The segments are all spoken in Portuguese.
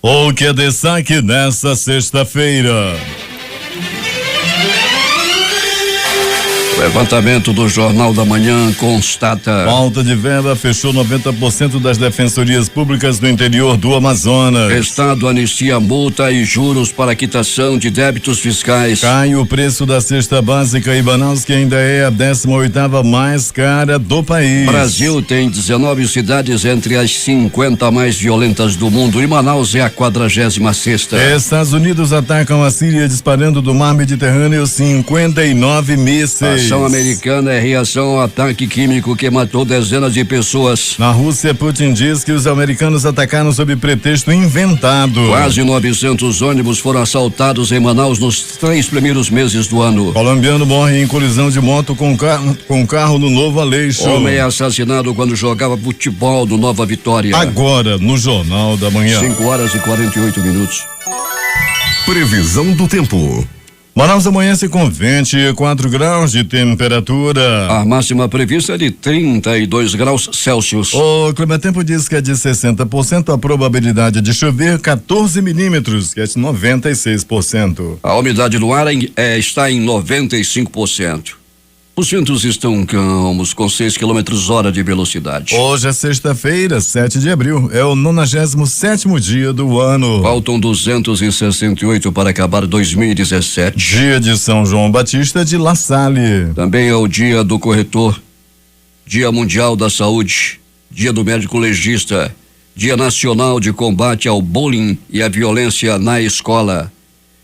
O que é destaque nesta sexta-feira? O levantamento do Jornal da Manhã constata: falta de verba fechou 90% das defensorias públicas do interior do Amazonas. Estado anistia multa e juros para quitação de débitos fiscais. Cai o preço da cesta básica em Manaus, que ainda é a 18ª mais cara do país. Brasil tem 19 cidades entre as 50 mais violentas do mundo e Manaus é a 46ª. Estados Unidos atacam a Síria disparando do mar Mediterrâneo 59 mísseis. A ação americana é reação ao ataque químico que matou dezenas de pessoas. Na Rússia, Putin diz que os americanos atacaram sob pretexto inventado. Quase 900 ônibus foram assaltados em Manaus nos 3 primeiros meses do ano. Colombiano morre em colisão de moto com carro no Novo Aleixo. Homem é assassinado quando jogava futebol no Nova Vitória. Agora, no Jornal da Manhã. 5h48. Previsão do tempo. Manaus amanhece com 24 graus de temperatura. A máxima prevista é de 32 graus Celsius. O Climatempo diz que é de 60% a probabilidade de chover 14 milímetros, que é de 96%. A umidade do ar está em 95%. Os ventos estão calmos, com 6 km/h de velocidade. Hoje é sexta-feira, 7 de abril, é o 97º dia do ano. Faltam 268 para acabar 2017. Dia de São João Batista de La Salle. Também é o dia do corretor, Dia Mundial da Saúde, Dia do Médico Legista, Dia Nacional de Combate ao Bullying e à Violência na Escola,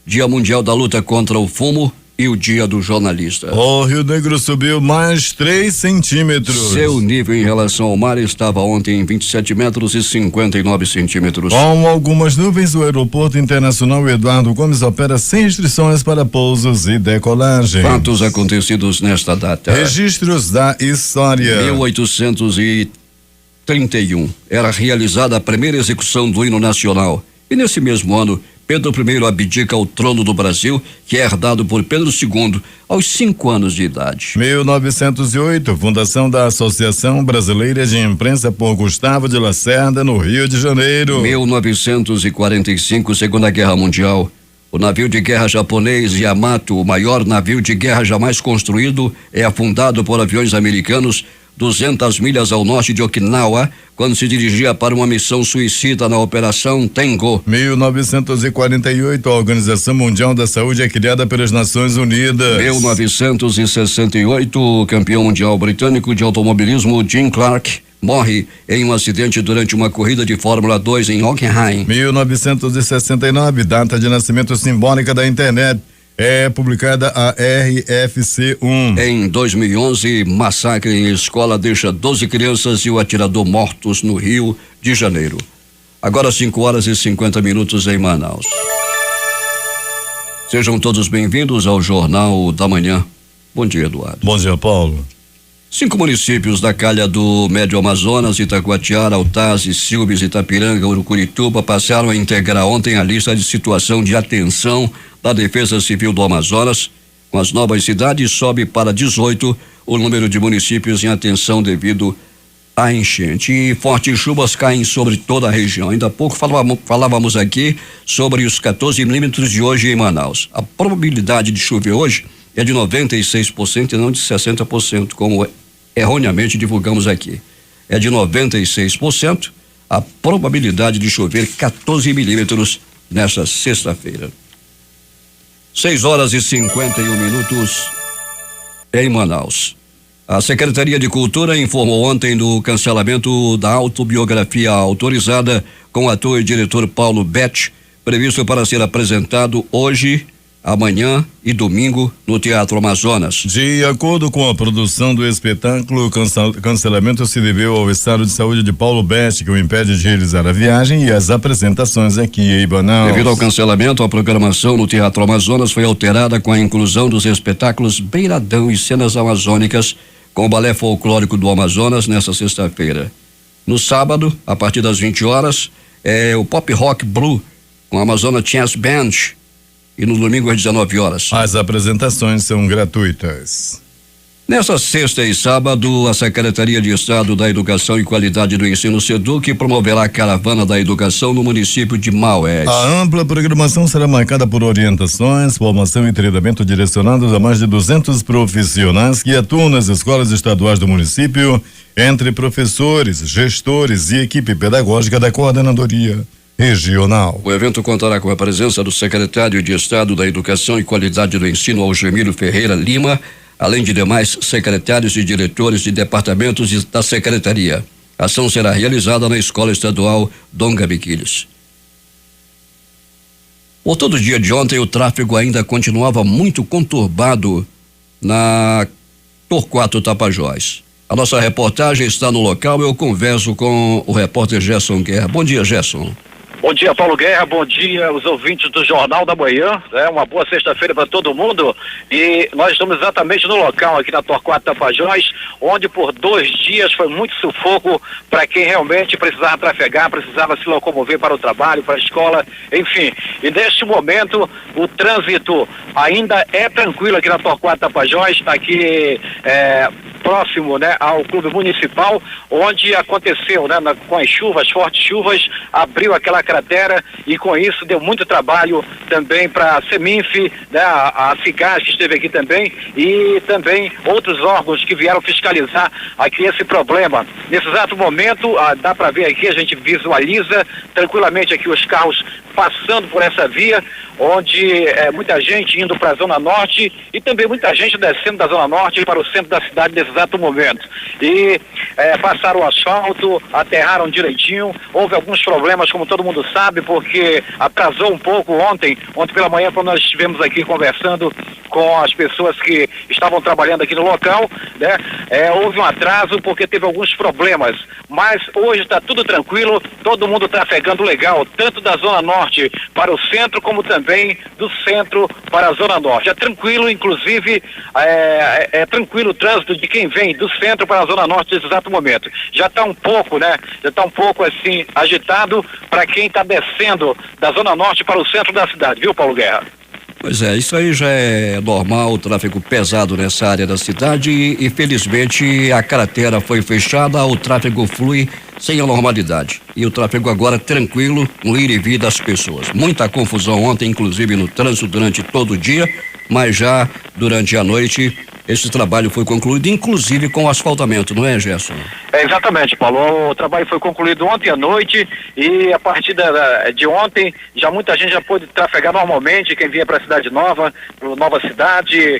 Dia Mundial da Luta contra o Fumo e o Dia do Jornalista. O Rio Negro subiu mais 3 centímetros. Seu nível em relação ao mar estava ontem em 27 metros e 59 centímetros. Com algumas nuvens, o Aeroporto Internacional Eduardo Gomes opera sem restrições para pousos e decolagem. Fatos acontecidos nesta data. Registros da história. 1831 era realizada a primeira execução do hino nacional. E nesse mesmo ano, Pedro I abdica ao trono do Brasil, que é herdado por Pedro II aos 5 anos de idade. 1908, fundação da Associação Brasileira de Imprensa por Gustavo de Lacerda, no Rio de Janeiro. 1945, Segunda Guerra Mundial. O navio de guerra japonês Yamato, o maior navio de guerra jamais construído, é afundado por aviões americanos 200 milhas ao norte de Okinawa, quando se dirigia para uma missão suicida na Operação Tengo. 1948, a Organização Mundial da Saúde é criada pelas Nações Unidas. 1968, o campeão mundial britânico de automobilismo Jim Clark morre em um acidente durante uma corrida de Fórmula 2 em Hockenheim. 1969, data de nascimento simbólica da internet. É publicada a RFC1. Em 2011, massacre em escola deixa 12 crianças e o atirador mortos no Rio de Janeiro. Agora 5h50 em Manaus. Sejam todos bem-vindos ao Jornal da Manhã. Bom dia, Eduardo. Bom dia, Paulo. 5 municípios da calha do Médio Amazonas, Itacoatiara, Altazes, Silves, Itapiranga, Urucurituba passaram a integrar ontem a lista de situação de atenção da Defesa Civil do Amazonas. Com as novas cidades, sobe para 18 o número de municípios em atenção devido à enchente. E fortes chuvas caem sobre toda a região. Ainda há pouco falávamos aqui sobre os 14 milímetros de hoje em Manaus. A probabilidade de chover hoje é de 96% e não de 60%, como erroneamente divulgamos aqui. É de 96% a probabilidade de chover 14 milímetros nesta sexta-feira. 6h51 em Manaus. A Secretaria de Cultura informou ontem do cancelamento da autobiografia autorizada com o ator e diretor Paulo Betti, previsto para ser apresentado hoje, amanhã e domingo no Teatro Amazonas. De acordo com a produção do espetáculo, o cancelamento se deveu ao estado de saúde de Paulo Betti, que o impede de realizar a viagem e as apresentações aqui em Manaus. Devido ao cancelamento, a programação no Teatro Amazonas foi alterada com a inclusão dos espetáculos Beiradão e Cenas Amazônicas com o Balé Folclórico do Amazonas nesta sexta-feira. No sábado, a partir das 20 horas, é o Pop Rock Blue com a Amazonas Jazz Band. E no domingo às 19 horas. As apresentações são gratuitas. Nessa sexta e sábado, a Secretaria de Estado da Educação e Qualidade do Ensino, SEDUC, promoverá a Caravana da Educação no município de Maués. A ampla programação será marcada por orientações, formação e treinamento direcionados a mais de 200 profissionais que atuam nas escolas estaduais do município, entre professores, gestores e equipe pedagógica da coordenadoria regional. O evento contará com a presença do secretário de Estado da Educação e Qualidade do Ensino, Algemiro Ferreira Lima, além de demais secretários e diretores de departamentos da secretaria. A ação será realizada na Escola Estadual Dom Gabiquiles. Por todo o dia de ontem, o tráfego ainda continuava muito conturbado na Torquato Tapajós. A nossa reportagem está no local. Eu converso com o repórter Gerson Guerra. Bom dia, Gerson. Bom dia, Paulo Guerra, bom dia os ouvintes do Jornal da Manhã, uma boa sexta-feira para todo mundo, e nós estamos exatamente no local aqui na Torquato Tapajós, onde por 2 dias foi muito sufoco para quem realmente precisava trafegar, precisava se locomover para o trabalho, para a escola, enfim, e neste momento o trânsito ainda é tranquilo aqui na Torquato Tapajós, aqui próximo, ao clube municipal, onde aconteceu, com as chuvas, fortes chuvas, abriu aquela cratera e com isso deu muito trabalho também para a Seminf, a Cigás que esteve aqui também e também outros órgãos que vieram fiscalizar aqui esse problema. Nesse exato momento, dá para ver aqui, a gente visualiza tranquilamente aqui os carros passando por essa via, onde muita gente indo para a Zona Norte e também muita gente descendo da Zona Norte para o centro da cidade nesse exato momento. E passaram o asfalto, aterraram direitinho, houve alguns problemas, como todo mundo sabe, porque atrasou um pouco ontem pela manhã, quando nós estivemos aqui conversando com as pessoas que estavam trabalhando aqui no local, houve um atraso porque teve alguns problemas, mas hoje está tudo tranquilo, todo mundo trafegando legal, tanto da Zona Norte para o centro, como também do centro para a Zona Norte. É tranquilo, inclusive, é tranquilo o trânsito de quem vem do centro para a Zona Norte nesse exato momento. Já está um pouco, já está um pouco assim, agitado para quem está descendo da Zona Norte para o centro da cidade, viu, Paulo Guerra? Pois é, isso aí já é normal, o tráfego pesado nessa área da cidade e felizmente a cratera foi fechada, o tráfego flui sem a normalidade. E o tráfego agora tranquilo, no ir e vir das pessoas. Muita confusão ontem, inclusive no trânsito durante todo o dia, mas já durante a noite esse trabalho foi concluído, inclusive com o asfaltamento, não é, Gerson? Exatamente, Paulo. O trabalho foi concluído ontem à noite e a partir de ontem já muita gente já pôde trafegar normalmente, quem vinha para a Cidade Nova, Nova Cidade,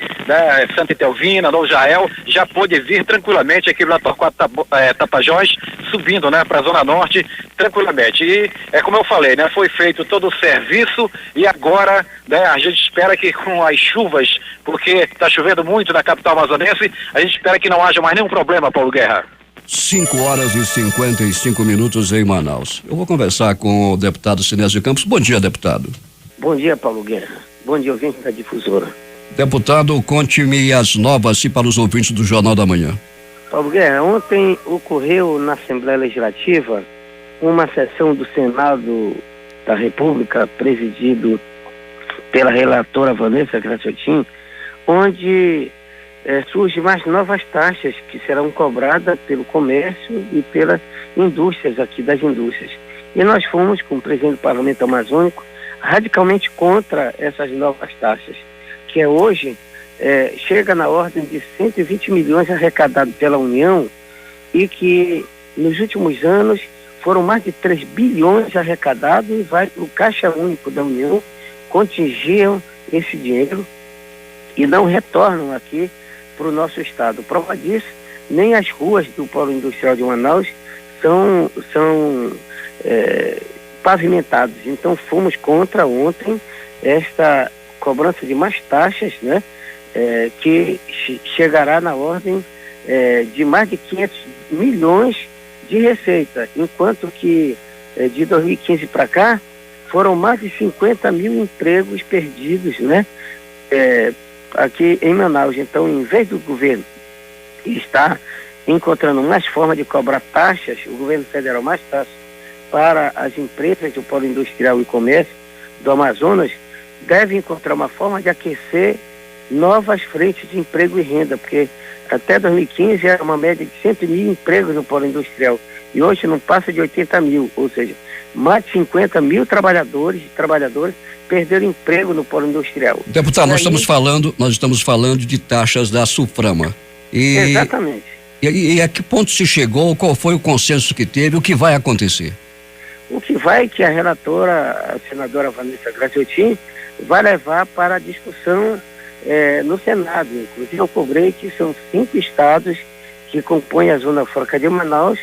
Santa Etelvina, Novo Jael, já pôde vir tranquilamente aqui na Torquato Tapajós, subindo, para a Zona Norte, tranquilamente. E como eu falei, foi feito todo o serviço e agora, a gente espera que com as chuvas, porque está chovendo muito na capital amazonense, a gente espera que não haja mais nenhum problema, Paulo Guerra. 5h55 em Manaus. Eu vou conversar com o deputado Sinésio Campos. Bom dia, deputado. Bom dia, Paulo Guerra. Bom dia, ouvinte da Difusora. Deputado, conte-me as novas para os ouvintes do Jornal da Manhã. Paulo Guerra, ontem ocorreu na Assembleia Legislativa uma sessão do Senado da República, presidido pela relatora Vanessa Graciotin, onde surgem mais novas taxas que serão cobradas pelo comércio e pelas indústrias aqui das indústrias. E nós fomos, com o presidente do Parlamento Amazônico, radicalmente contra essas novas taxas, que hoje chega na ordem de 120 milhões arrecadados pela União e que nos últimos anos foram mais de 3 bilhões arrecadados e vai para o Caixa Único da União, contingiam esse dinheiro e não retornam aqui para o nosso estado. Prova disso, nem as ruas do Polo Industrial de Manaus são pavimentadas. Então fomos contra ontem esta cobrança de mais taxas, que chegará na ordem de mais de 500 milhões de receita, enquanto que de 2015 para cá foram mais de 50 mil empregos perdidos, aqui em Manaus. Então, em vez do governo estar encontrando mais formas de cobrar taxas, o governo federal mais taxas para as empresas do Polo Industrial e Comércio do Amazonas, deve encontrar uma forma de aquecer novas frentes de emprego e renda, porque até 2015 era uma média de 100 mil empregos no polo industrial e hoje não passa de 80 mil, ou seja, mais de 50 mil trabalhadores perderam emprego no polo industrial. Deputado, nós estamos falando de taxas da SUFRAMA. Exatamente. E a que ponto se chegou, qual foi o consenso que teve, o que vai acontecer? O que vai que a relatora, a senadora Vanessa Graciotin, vai levar para a discussão no Senado. Inclusive eu cobrei que são 5 estados que compõem a Zona Franca de Manaus,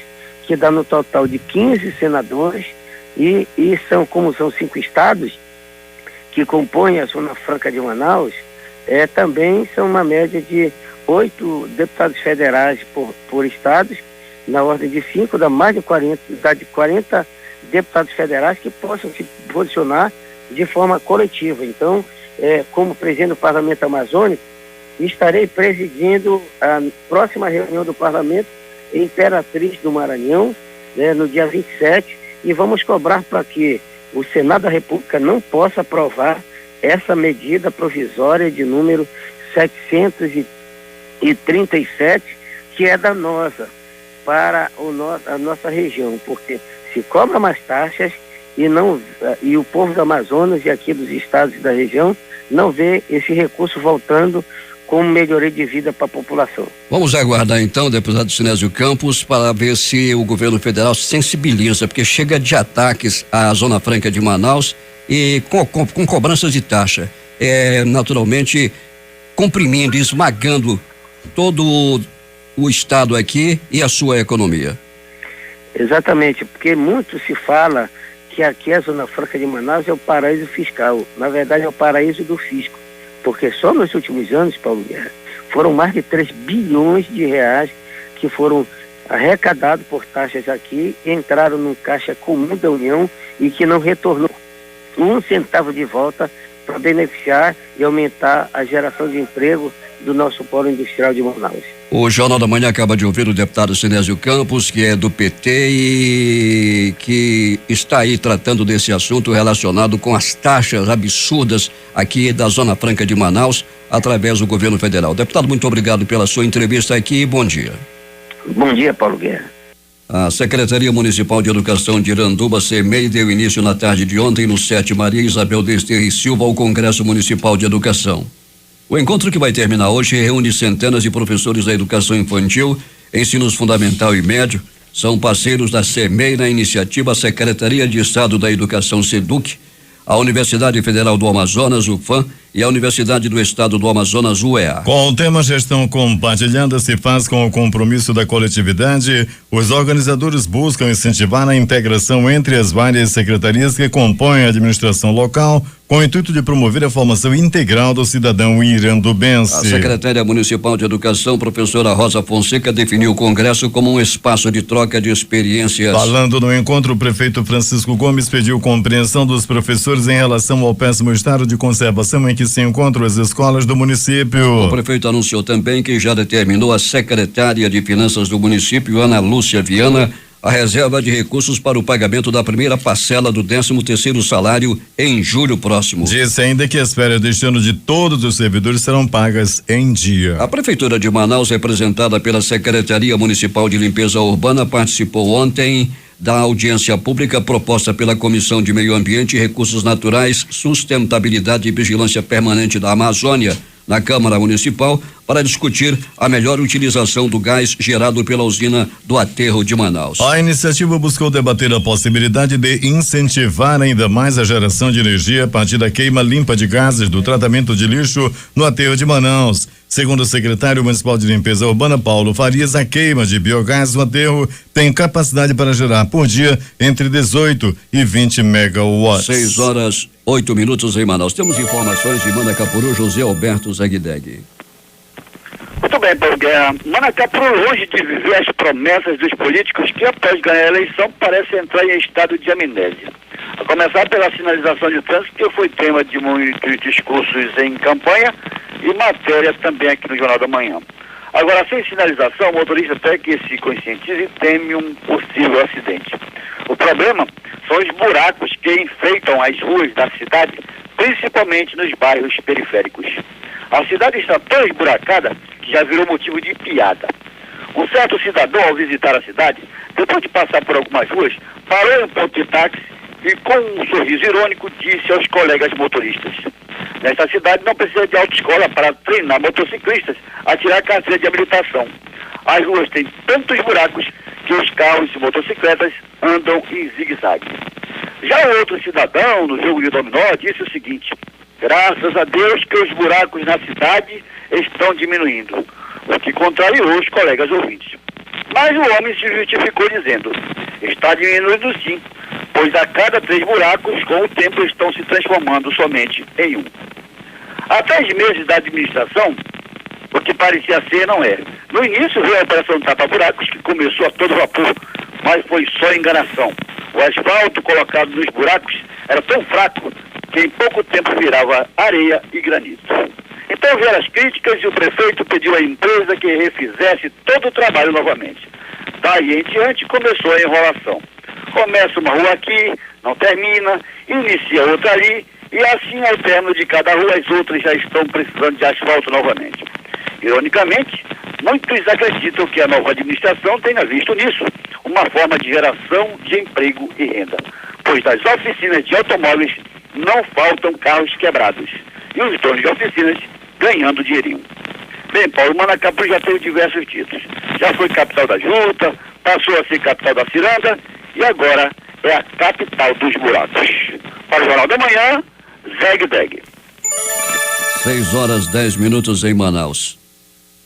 que dá no total de 15 senadores, e como são 5 estados que compõem a Zona Franca de Manaus, também são uma média de 8 deputados federais por estados, na ordem de 5, dá mais de 40 deputados federais que possam se posicionar de forma coletiva. Então, como presidente do Parlamento Amazônico, estarei presidindo a próxima reunião do Parlamento em Imperatriz do Maranhão, no dia 27, e vamos cobrar para que o Senado da República não possa aprovar essa medida provisória de número 737, que é danosa para a nossa região, porque se cobra mais taxas e o povo do Amazonas e aqui dos estados e da região não vê esse recurso voltando como melhoria de vida para a população. Vamos aguardar então, deputado Sinésio Campos, para ver se o governo federal se sensibiliza, porque chega de ataques à Zona Franca de Manaus e com cobranças de taxa, naturalmente comprimindo, esmagando todo o estado aqui e a sua economia. Exatamente, porque muito se fala que aqui a Zona Franca de Manaus é o paraíso fiscal. Na verdade é o paraíso do fisco, porque só nos últimos anos, Paulo Guerra, foram mais de 3 bilhões de reais que foram arrecadados por taxas aqui e entraram no caixa comum da União e que não retornou 1 centavo de volta para beneficiar e aumentar a geração de emprego do nosso polo industrial de Manaus. O Jornal da Manhã acaba de ouvir o deputado Sinésio Campos, que é do PT e que está aí tratando desse assunto relacionado com as taxas absurdas aqui da Zona Franca de Manaus, através do governo federal. Deputado, muito obrigado pela sua entrevista aqui e bom dia. Bom dia, Paulo Guerra. A Secretaria Municipal de Educação de Iranduba, SEMEI, deu início na tarde de ontem no 7 Maria Isabel Desterro e Silva ao Congresso Municipal de Educação. O encontro, que vai terminar hoje, reúne centenas de professores da educação infantil, ensinos fundamental e médio. São parceiros da SEMEI na iniciativa Secretaria de Estado da Educação, SEDUC, a Universidade Federal do Amazonas, UFAM, e a Universidade do Estado do Amazonas, UEA. Com o tema Gestão Compartilhada se faz com o compromisso da coletividade, os organizadores buscam incentivar a integração entre as várias secretarias que compõem a administração local, com o intuito de promover a formação integral do cidadão irandubense. A secretária municipal de Educação, professora Rosa Fonseca, definiu o congresso como um espaço de troca de experiências. Falando no encontro, o prefeito Francisco Gomes pediu compreensão dos professores em relação ao péssimo estado de conservação em que se encontram as escolas do município. O prefeito anunciou também que já determinou a secretária de Finanças do município, Ana Lúcia Viana, a reserva de recursos para o pagamento da primeira parcela do 13º salário em julho próximo. Disse ainda que as férias deste ano de todos os servidores serão pagas em dia. A Prefeitura de Manaus, representada pela Secretaria Municipal de Limpeza Urbana, participou ontem da audiência pública proposta pela Comissão de Meio Ambiente, Recursos Naturais, Sustentabilidade e Vigilância Permanente da Amazônia, na Câmara Municipal, para discutir a melhor utilização do gás gerado pela usina do Aterro de Manaus. A iniciativa buscou debater a possibilidade de incentivar ainda mais a geração de energia a partir da queima limpa de gases do tratamento de lixo no Aterro de Manaus. Segundo o secretário municipal de limpeza urbana, Paulo Farias, a queima de biogás no aterro tem capacidade para gerar por dia entre 18 e 20 megawatts. 6:08 em Manaus. Temos informações de Manacapuru, José Alberto Zaguideg. Muito bem, Paulo Guerra. Manacapuru, longe de viver as promessas dos políticos que, após ganhar a eleição, parece entrar em estado de amnésia. A começar pela sinalização de trânsito, que foi tema de muitos discursos em campanha e matéria também aqui no Jornal da Manhã. Agora, sem sinalização, o motorista até que se conscientiza e teme um possível acidente. O problema são os buracos que enfeitam as ruas da cidade, principalmente nos bairros periféricos. A cidade está tão esburacada que já virou motivo de piada. Um certo cidadão, ao visitar a cidade, depois de passar por algumas ruas, parou em um ponto de táxi e, com um sorriso irônico, disse aos colegas motoristas: nesta cidade não precisa de autoescola para treinar motociclistas a tirar a carteira de habilitação. As ruas têm tantos buracos que os carros e motocicletas andam em zigue-zague. Já o outro cidadão, no jogo de dominó, disse o seguinte: graças a Deus que os buracos na cidade estão diminuindo, o que contrariou os colegas ouvintes. Mas o homem se justificou dizendo: está diminuindo sim, pois a cada 3 buracos, com o tempo, estão se transformando somente em um. Há 3 meses da administração, o que parecia ser não é. No início veio a operação tapa-buracos, que começou a todo vapor, mas foi só enganação. O asfalto colocado nos buracos era tão fraco que em pouco tempo virava areia e granito. Então vieram as críticas e o prefeito pediu à empresa que refizesse todo o trabalho novamente. Daí em diante começou a enrolação. Começa uma rua aqui, não termina, inicia outra ali, e assim ao término de cada rua as outras já estão precisando de asfalto novamente. Ironicamente, muitos acreditam que a nova administração tenha visto nisso uma forma de geração de emprego e renda, pois das oficinas de automóveis não faltam carros quebrados e os donos de oficinas ganhando dinheirinho. Bem, Paulo, Manacapuru já teve diversos títulos. Já foi capital da Juta, passou a ser capital da Ciranda e agora é a capital dos buracos. Para o Jornal da Manhã, Zeg Deg. 6h10 em Manaus.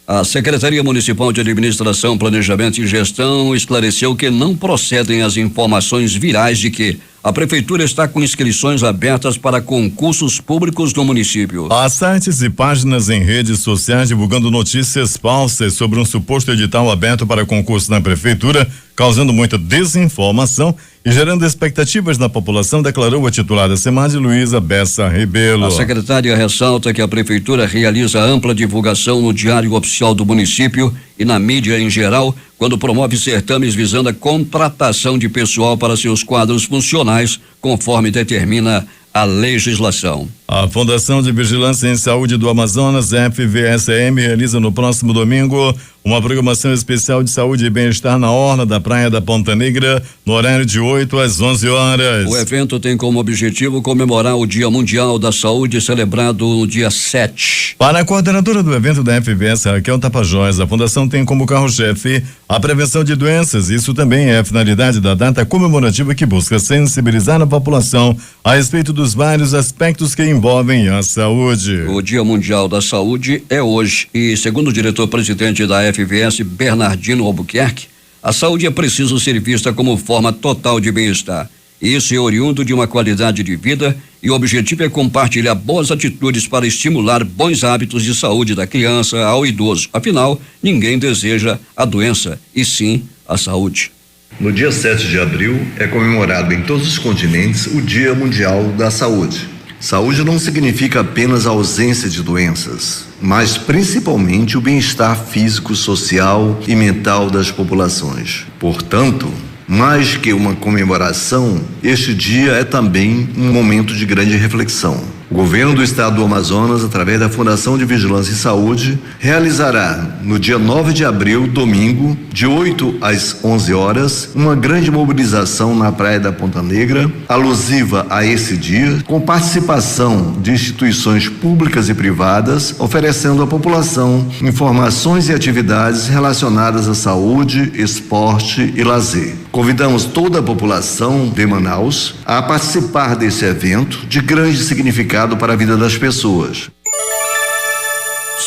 A Secretaria Municipal de Administração, Planejamento e Gestão esclareceu que não procedem as informações virais de que a Prefeitura está com inscrições abertas para concursos públicos no município. Há sites e páginas em redes sociais divulgando notícias falsas sobre um suposto edital aberto para concurso na Prefeitura, causando muita desinformação e gerando expectativas na população, declarou a titular da SEMAD, Luísa Bessa Rebelo. A secretária ressalta que a Prefeitura realiza ampla divulgação no Diário Oficial do município e na mídia em geral, quando promove certames visando a contratação de pessoal para seus quadros funcionais, conforme determina a legislação. A Fundação de Vigilância em Saúde do Amazonas, FVSM, realiza no próximo domingo uma programação especial de saúde e bem-estar na orla da Praia da Ponta Negra, no horário de 8 às 11 horas. O evento tem como objetivo comemorar o Dia Mundial da Saúde, celebrado no dia 7. Para a coordenadora do evento da FVS, Raquel Tapajós, a Fundação tem como carro-chefe a prevenção de doenças. Isso também é a finalidade da data comemorativa, que busca sensibilizar a população a respeito dos vários aspectos que envolvem a saúde. O Dia Mundial da Saúde é hoje e, segundo o diretor-presidente da FVS, Bernardino Albuquerque, a saúde é preciso ser vista como forma total de bem-estar. Isso é oriundo de uma qualidade de vida e o objetivo é compartilhar boas atitudes para estimular bons hábitos de saúde da criança ao idoso. Afinal, ninguém deseja a doença, e sim a saúde. No dia 7 de abril é comemorado em todos os continentes o Dia Mundial da Saúde. Saúde não significa apenas a ausência de doenças, mas principalmente o bem-estar físico, social e mental das populações. Portanto, mais que uma comemoração, este dia é também um momento de grande reflexão. O governo do estado do Amazonas, através da Fundação de Vigilância e Saúde, realizará no dia 9 de abril, domingo, de 8 às 11 horas, uma grande mobilização na Praia da Ponta Negra, alusiva a esse dia, com participação de instituições públicas e privadas, oferecendo à população informações e atividades relacionadas à saúde, esporte e lazer. Convidamos toda a população de Manaus a participar desse evento de grande significado para a vida das pessoas.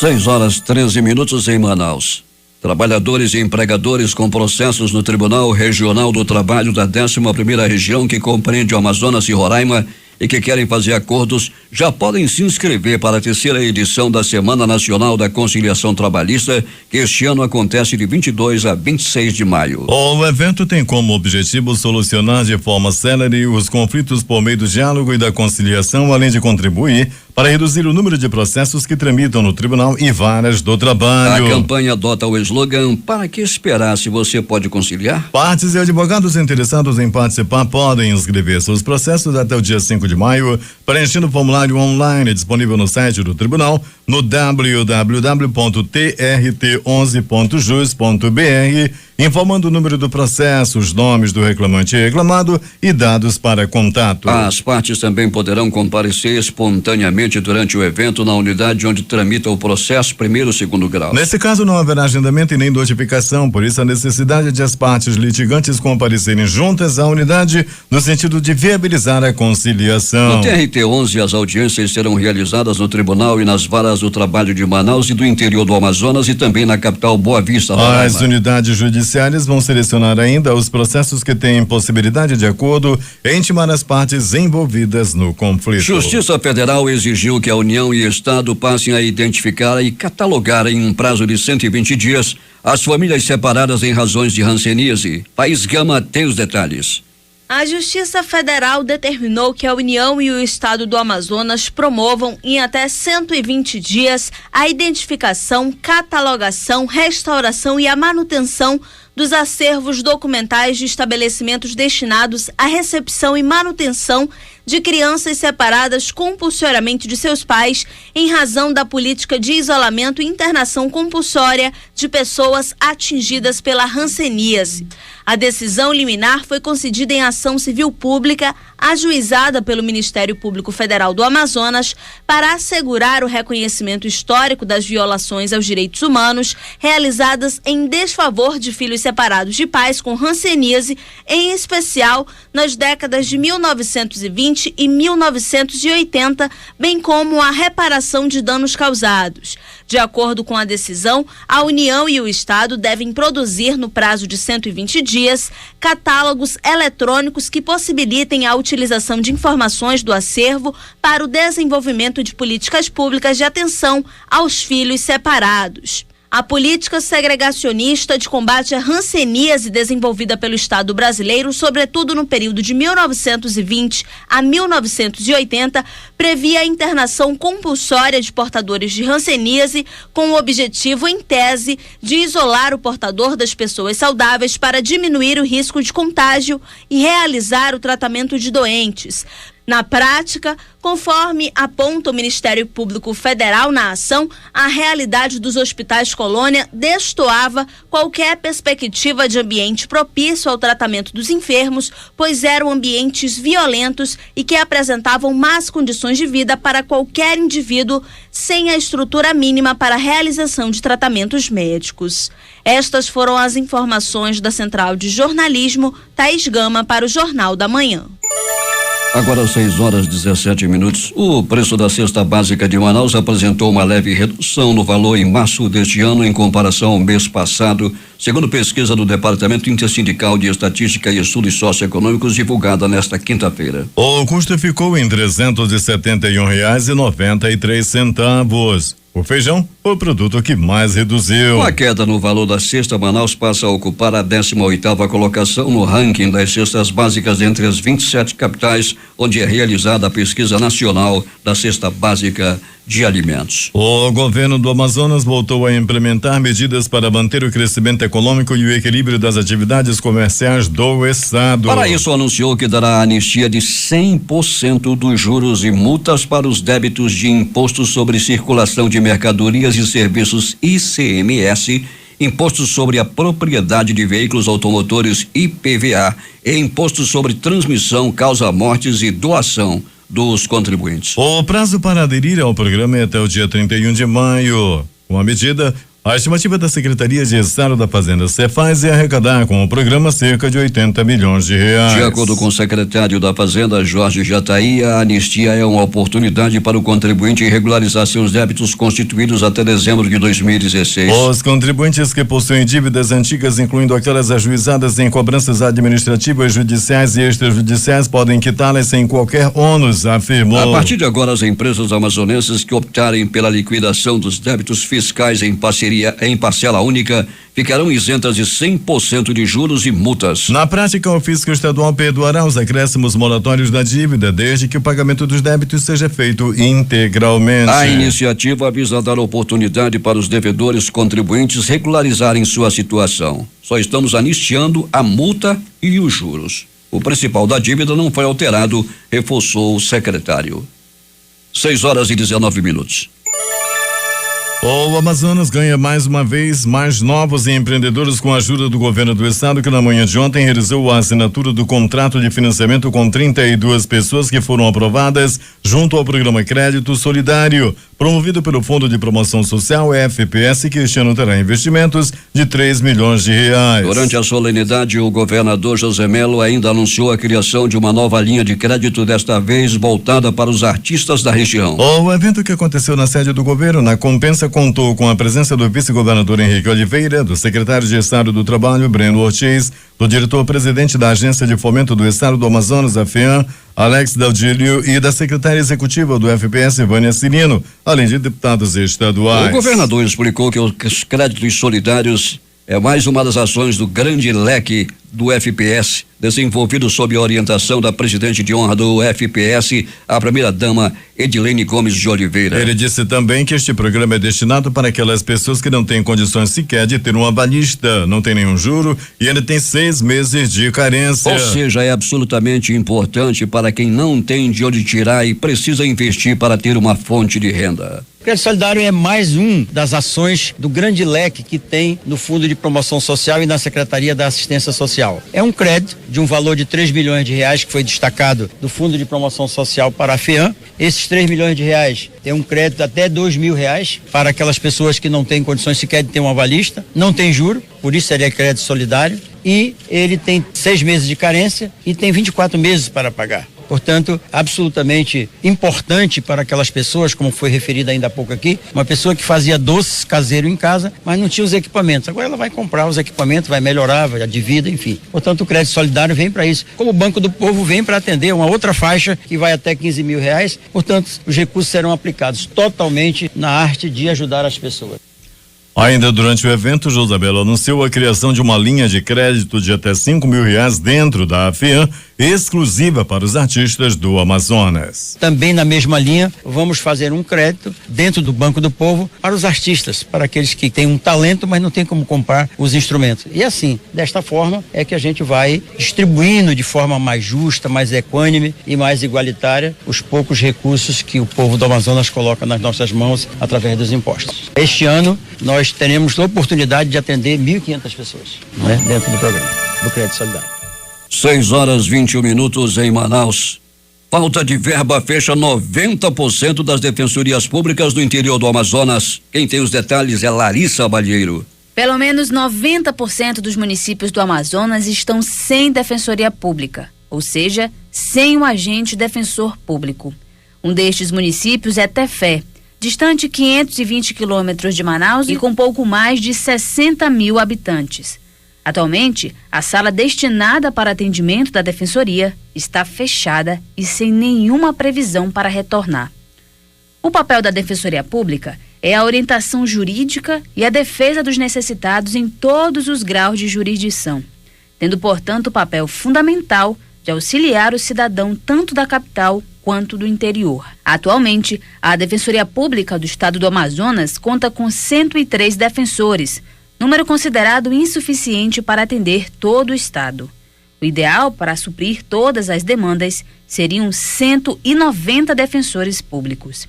6h13 em Manaus. Trabalhadores e empregadores com processos no Tribunal Regional do Trabalho da 11ª Região, que compreende o Amazonas e Roraima, e que querem fazer acordos, já podem se inscrever para a 3ª edição da Semana Nacional da Conciliação Trabalhista, que este ano acontece de 22 a 26 de maio. O evento tem como objetivo solucionar de forma célere os conflitos por meio do diálogo e da conciliação, além de contribuir para reduzir o número de processos que tramitam no Tribunal e Varas do Trabalho. A campanha adota o slogan "Para que esperar se você pode conciliar?". Partes e advogados interessados em participar podem inscrever seus processos até o dia 5 de maio, preenchendo o formulário online disponível no site do Tribunal, no www.trt11.jus.br, informando o número do processo, os nomes do reclamante e reclamado e dados para contato. As partes também poderão comparecer espontaneamente durante o evento na unidade onde tramita o processo, primeiro ou segundo grau. Nesse caso não haverá agendamento e nem notificação, por isso a necessidade de as partes litigantes comparecerem juntas à unidade no sentido de viabilizar a conciliação. No TRT-11, as audiências serão realizadas no Tribunal e nas Varas do Trabalho de Manaus e do interior do Amazonas e também na capital Boa Vista. As unidades judiciárias vão selecionar ainda os processos que têm possibilidade de acordo e intimar as partes envolvidas no conflito. Justiça Federal exigiu que a União e Estado passem a identificar e catalogar em um prazo de 120 dias as famílias separadas em razões de hanseníase. País Gama tem os detalhes. A Justiça Federal determinou que a União e o Estado do Amazonas promovam em até 120 dias a identificação, catalogação, restauração e a manutenção dos acervos documentais de estabelecimentos destinados à recepção e manutenção de crianças separadas compulsoriamente de seus pais em razão da política de isolamento e internação compulsória de pessoas atingidas pela hanseníase. A decisão liminar foi concedida em ação civil pública ajuizada pelo Ministério Público Federal do Amazonas para assegurar o reconhecimento histórico das violações aos direitos humanos realizadas em desfavor de filhos separados de pais com hanseníase, em especial nas décadas de 1920 e 1980, bem como a reparação de danos causados. De acordo com a decisão, a União e o Estado devem produzir, no prazo de 120 dias, catálogos eletrônicos que possibilitem a utilização de informações do acervo para o desenvolvimento de políticas públicas de atenção aos filhos separados. A política segregacionista de combate à hanseníase desenvolvida pelo Estado brasileiro, sobretudo no período de 1920 a 1980, previa a internação compulsória de portadores de hanseníase com o objetivo, em tese, de isolar o portador das pessoas saudáveis para diminuir o risco de contágio e realizar o tratamento de doentes. Na prática, conforme aponta o Ministério Público Federal na ação, a realidade dos hospitais colônia destoava qualquer perspectiva de ambiente propício ao tratamento dos enfermos, pois eram ambientes violentos e que apresentavam más condições de vida para qualquer indivíduo sem a estrutura mínima para a realização de tratamentos médicos. Estas foram as informações da Central de Jornalismo, Thaís Gama, para o Jornal da Manhã. Agora 6h17. O preço da cesta básica de Manaus apresentou uma leve redução no valor em março deste ano em comparação ao mês passado, segundo pesquisa do Departamento Intersindical de Estatística e Estudos Socioeconômicos divulgada nesta quinta-feira. O custo ficou em R$371,93. O feijão foi o produto que mais reduziu. Com a queda no valor da cesta, Manaus passa a ocupar a 18ª colocação no ranking das cestas básicas entre as 27 capitais, onde é realizada a pesquisa nacional da cesta básica de alimentos. O governo do Amazonas voltou a implementar medidas para manter o crescimento econômico e o equilíbrio das atividades comerciais do estado. Para isso, anunciou que dará anistia de 100% dos juros e multas para os débitos de imposto sobre circulação de mercadorias e serviços ICMS, imposto sobre a propriedade de veículos automotores IPVA e imposto sobre transmissão, causa-mortes e doação dos contribuintes. O prazo para aderir ao programa é até o dia 31 de maio. Com a medida, a estimativa da Secretaria de Estado da Fazenda, Cefaz, é arrecadar com o programa cerca de 80 milhões de reais. De acordo com o secretário da Fazenda, Jorge Jataí, a anistia é uma oportunidade para o contribuinte regularizar seus débitos constituídos até dezembro de 2016. Os contribuintes que possuem dívidas antigas, incluindo aquelas ajuizadas em cobranças administrativas, judiciais e extrajudiciais, podem quitá-las sem qualquer ônus, afirmou. A partir de agora, as empresas amazonenses que optarem pela liquidação dos débitos fiscais em parceria maioria em parcela única, ficarão isentas de 100% de juros e multas. Na prática, o fisco estadual perdoará os acréscimos moratórios da dívida, desde que o pagamento dos débitos seja feito integralmente. A iniciativa visa dar oportunidade para os devedores contribuintes regularizarem sua situação. Só estamos anistiando a multa e os juros. O principal da dívida não foi alterado, reforçou o secretário. 6:19. O Amazonas ganha mais uma vez mais novos empreendedores com a ajuda do governo do estado, que na manhã de ontem realizou a assinatura do contrato de financiamento com 32 pessoas que foram aprovadas junto ao programa Crédito Solidário, promovido pelo Fundo de Promoção Social FPS, que este ano terá investimentos de 3 milhões de reais. Durante a solenidade, o governador José Melo ainda anunciou a criação de uma nova linha de crédito, desta vez voltada para os artistas da região. O evento, que aconteceu na sede do governo, na Compensa, contou com a presença do vice-governador Henrique Oliveira, do secretário de Estado do Trabalho, Breno Ortiz, do diretor-presidente da Agência de Fomento do Estado do Amazonas, a FEAM, Alex Daudilio, e da secretária executiva do FPS, Vânia Cirino, além de deputados estaduais. O governador explicou que os créditos solidários é mais uma das ações do grande leque do FPS, desenvolvido sob a orientação da presidente de honra do FPS, a primeira-dama Edilene Gomes de Oliveira. Ele disse também que este programa é destinado para aquelas pessoas que não têm condições sequer de ter uma balista, não tem nenhum juro e ainda tem 6 meses de carência. Ou seja, é absolutamente importante para quem não tem de onde tirar e precisa investir para ter uma fonte de renda. O Crédito Solidário é mais das ações do grande leque que tem no Fundo de Promoção Social e na Secretaria da Assistência Social. É um crédito de um valor de 3 milhões de reais que foi destacado do Fundo de Promoção Social para a FEAM. Esses 3 milhões de reais tem um crédito até 2 mil reais para aquelas pessoas que não têm condições sequer de ter uma balista, não tem juro, por isso seria crédito solidário, e ele tem 6 meses de carência e tem 24 meses para pagar. Portanto, absolutamente importante para aquelas pessoas, como foi referido ainda há pouco aqui, uma pessoa que fazia doces caseiro em casa, mas não tinha os equipamentos. Agora ela vai comprar os equipamentos, vai melhorar, vai de vida, enfim. Portanto, o crédito solidário vem para isso. Como o Banco do Povo vem para atender uma outra faixa que vai até 15 mil reais. Portanto, os recursos serão aplicados totalmente na arte de ajudar as pessoas. Ainda durante o evento, José Melo anunciou a criação de uma linha de crédito de até 5 mil reais dentro da FEAM, exclusiva para os artistas do Amazonas. Também na mesma linha, vamos fazer um crédito dentro do Banco do Povo para os artistas, para aqueles que têm um talento, mas não tem como comprar os instrumentos. E assim, desta forma, é que a gente vai distribuindo de forma mais justa, mais equânime e mais igualitária os poucos recursos que o povo do Amazonas coloca nas nossas mãos através dos impostos. Este ano, nós teremos a oportunidade de atender 1.500 pessoas, né, dentro do programa do Crédito Solidário. 6:21 em Manaus. Falta de verba fecha 90% das defensorias públicas do interior do Amazonas. Quem tem os detalhes é Larissa Balheiro. Pelo menos 90% dos municípios do Amazonas estão sem defensoria pública, ou seja, sem um agente defensor público. Um destes municípios é Tefé, distante 520 quilômetros de Manaus e com pouco mais de 60 mil habitantes. Atualmente, a sala destinada para atendimento da defensoria está fechada e sem nenhuma previsão para retornar. O papel da defensoria pública é a orientação jurídica e a defesa dos necessitados em todos os graus de jurisdição, tendo, portanto, o papel fundamental de auxiliar o cidadão tanto da capital quanto do interior. Atualmente, a Defensoria Pública do Estado do Amazonas conta com 103 defensores, número considerado insuficiente para atender todo o estado. O ideal para suprir todas as demandas seriam 190 defensores públicos.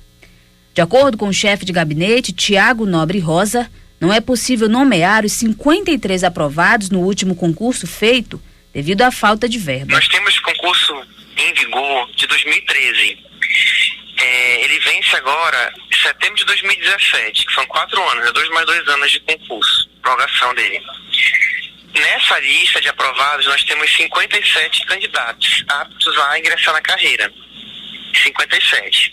De acordo com o chefe de gabinete, Tiago Nobre Rosa, não é possível nomear os 53 aprovados no último concurso feito devido à falta de verba. Nós temos concurso em vigor de 2013. Ele vence agora em setembro de 2017, que são 4 anos, 2 mais 2 anos de concurso, prorrogação dele. Nessa lista de aprovados, nós temos 57 candidatos aptos a ingressar na carreira. 57.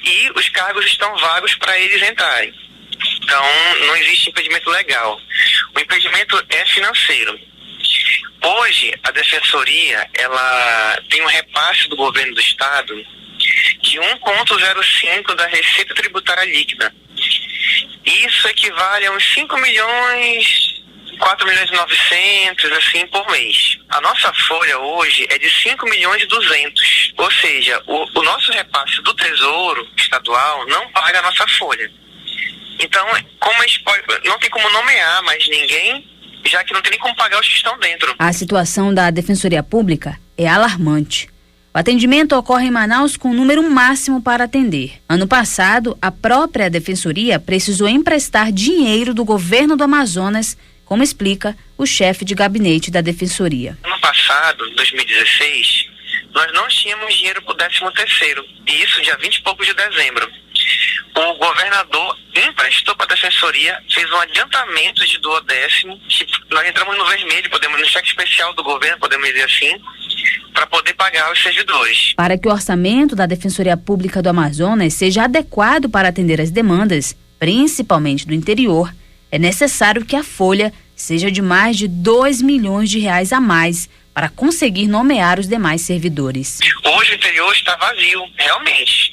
E os cargos estão vagos para eles entrarem. Então, não existe impedimento legal. O impedimento é financeiro. Hoje, a Defensoria, ela tem um repasse do governo do Estado de 1,05 da Receita Tributária Líquida. Isso equivale a uns 5 milhões, 4 milhões e 900, assim, por mês. A nossa folha hoje é de 5 milhões e 200. Ou seja, o nosso repasse do Tesouro Estadual não paga a nossa folha. Então, como a gente não tem como nomear mais ninguém, já que não tem nem como pagar os que estão dentro. A situação da Defensoria Pública é alarmante. O atendimento ocorre em Manaus com um número máximo para atender. Ano passado, a própria Defensoria precisou emprestar dinheiro do governo do Amazonas, como explica o chefe de gabinete da Defensoria. Ano passado, 2016, nós não tínhamos dinheiro para o 13º, e isso dia 20 e poucos de dezembro. O governador emprestou para a Defensoria, fez um adiantamento de 12º, que nós entramos no vermelho, no cheque especial do governo, podemos dizer assim, para poder pagar os servidores. Para que o orçamento da Defensoria Pública do Amazonas seja adequado para atender as demandas, principalmente do interior, é necessário que a folha seja de mais de 2 milhões de reais a mais para conseguir nomear os demais servidores. Hoje o interior está vazio, realmente,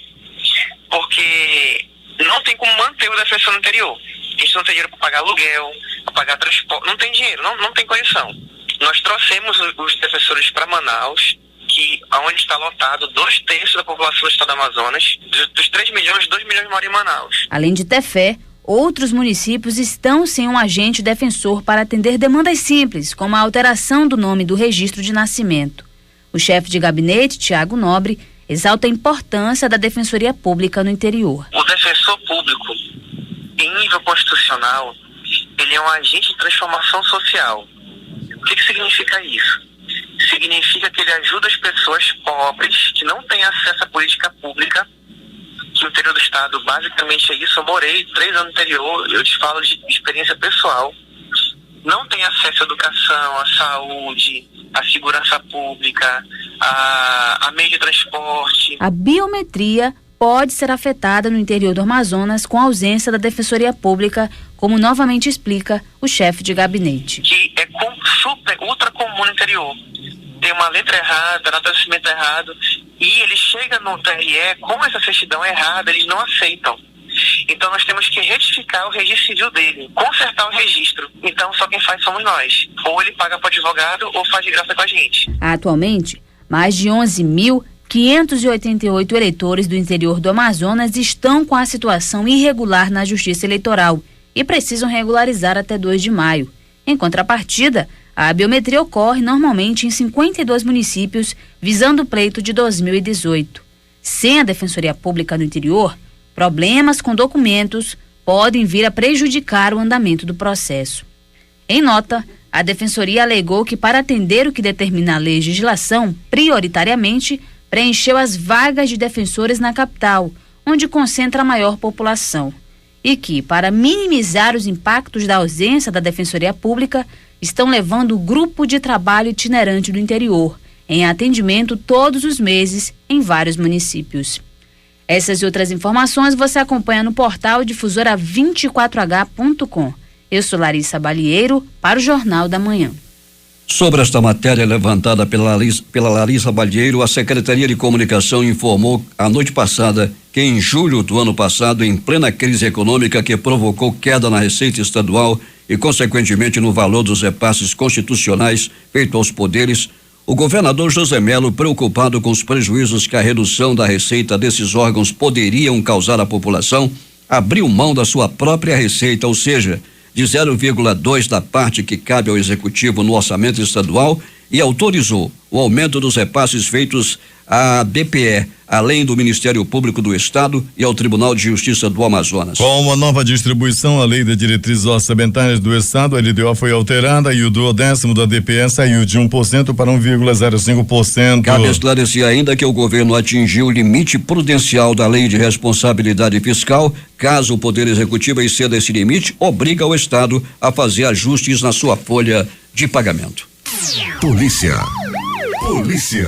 porque não tem como manter o defensor no interior. A gente não tem dinheiro para pagar aluguel, para pagar transporte, não tem dinheiro, não tem condição. Nós trouxemos os defensores para Manaus, que onde está lotado 2/3 da população do estado do Amazonas. Dos 3 milhões, 2 milhões moram em Manaus. Além de Tefé, outros municípios estão sem um agente defensor para atender demandas simples, como a alteração do nome do registro de nascimento. O chefe de gabinete, Tiago Nobre, exalta a importância da Defensoria Pública no interior. O defensor público, em nível constitucional, ele é um agente de transformação social. O que significa isso? Significa que ele ajuda as pessoas pobres que não têm acesso à política pública, que o interior do estado basicamente é isso. Eu morei 3 anos no interior, eu te falo de experiência pessoal. Não tem acesso à educação, à saúde, à segurança pública, a meio de transporte. A biometria pode ser afetada no interior do Amazonas com a ausência da Defensoria Pública, como novamente explica o chefe de gabinete. Que é ultra comum no interior. Tem uma letra errada, nota de nascimento errado, e ele chega no TRE com essa certidão errada, eles não aceitam. Então nós temos que retificar o registro civil dele, consertar o registro. Então só quem faz somos nós. Ou ele paga para o advogado ou faz de graça com a gente. Atualmente, mais de 11.588 eleitores do interior do Amazonas estão com a situação irregular na Justiça Eleitoral e precisam regularizar até 2 de maio. Em contrapartida, a biometria ocorre normalmente em 52 municípios, visando o pleito de 2018. Sem a Defensoria Pública no interior, problemas com documentos podem vir a prejudicar o andamento do processo. Em nota, a Defensoria alegou que, para atender o que determina a legislação, prioritariamente preencheu as vagas de defensores na capital, onde concentra a maior população, e que, para minimizar os impactos da ausência da Defensoria Pública, estão levando o grupo de trabalho itinerante do interior, em atendimento todos os meses em vários municípios. Essas e outras informações você acompanha no portal difusora24h.com. Eu sou Larissa Balieiro, para o Jornal da Manhã. Sobre esta matéria levantada pela Larissa Balieiro, a Secretaria de Comunicação informou a noite passada que em julho do ano passado, em plena crise econômica que provocou queda na receita estadual e consequentemente no valor dos repasses constitucionais feitos aos poderes, o governador José Melo, preocupado com os prejuízos que a redução da receita desses órgãos poderiam causar à população, abriu mão da sua própria receita, ou seja, de 0,2 da parte que cabe ao executivo no orçamento estadual, e autorizou o aumento dos repasses feitos à DPE, além do Ministério Público do Estado e ao Tribunal de Justiça do Amazonas. Com a nova distribuição, a Lei de Diretrizes Orçamentárias do Estado, a LDO, foi alterada e o 10º da DPE saiu de 1% para 1,05%. Cabe esclarecer ainda que o governo atingiu o limite prudencial da Lei de Responsabilidade Fiscal. Caso o Poder Executivo exceda esse limite, obriga o Estado a fazer ajustes na sua folha de pagamento. Polícia.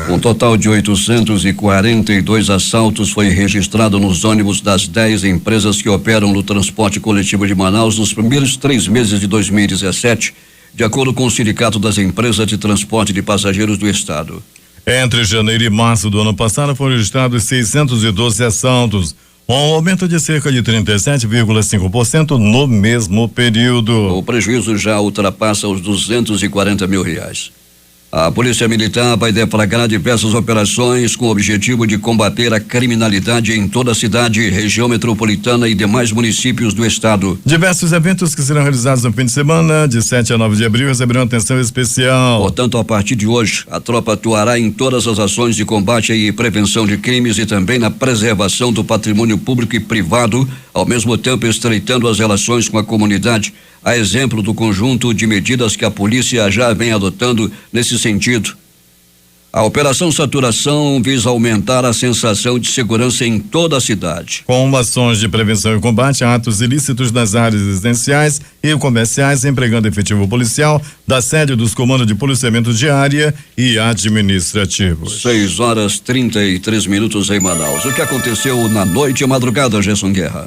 Um total de 842 assaltos foi registrado nos ônibus das 10 empresas que operam no transporte coletivo de Manaus nos primeiros 3 meses de 2017, de acordo com o Sindicato das Empresas de Transporte de Passageiros do Estado. Entre janeiro e março do ano passado foram registrados 612 assaltos, um aumento de cerca de 37,5% no mesmo período. O prejuízo já ultrapassa os R$240 mil. A Polícia Militar vai deflagrar diversas operações com o objetivo de combater a criminalidade em toda a cidade, região metropolitana e demais municípios do estado. Diversos eventos que serão realizados no fim de semana, de 7 a 9 de abril, receberão atenção especial. Portanto, a partir de hoje, a tropa atuará em todas as ações de combate e prevenção de crimes e também na preservação do patrimônio público e privado, ao mesmo tempo estreitando as relações com a comunidade, a exemplo do conjunto de medidas que a polícia já vem adotando nesse sentido. A Operação Saturação visa aumentar a sensação de segurança em toda a cidade. Com ações de prevenção e combate a atos ilícitos nas áreas residenciais e comerciais, empregando efetivo policial da sede dos comandos de policiamento de área e administrativos. 6h33 em Manaus. O que aconteceu na noite e madrugada, Gerson Guerra?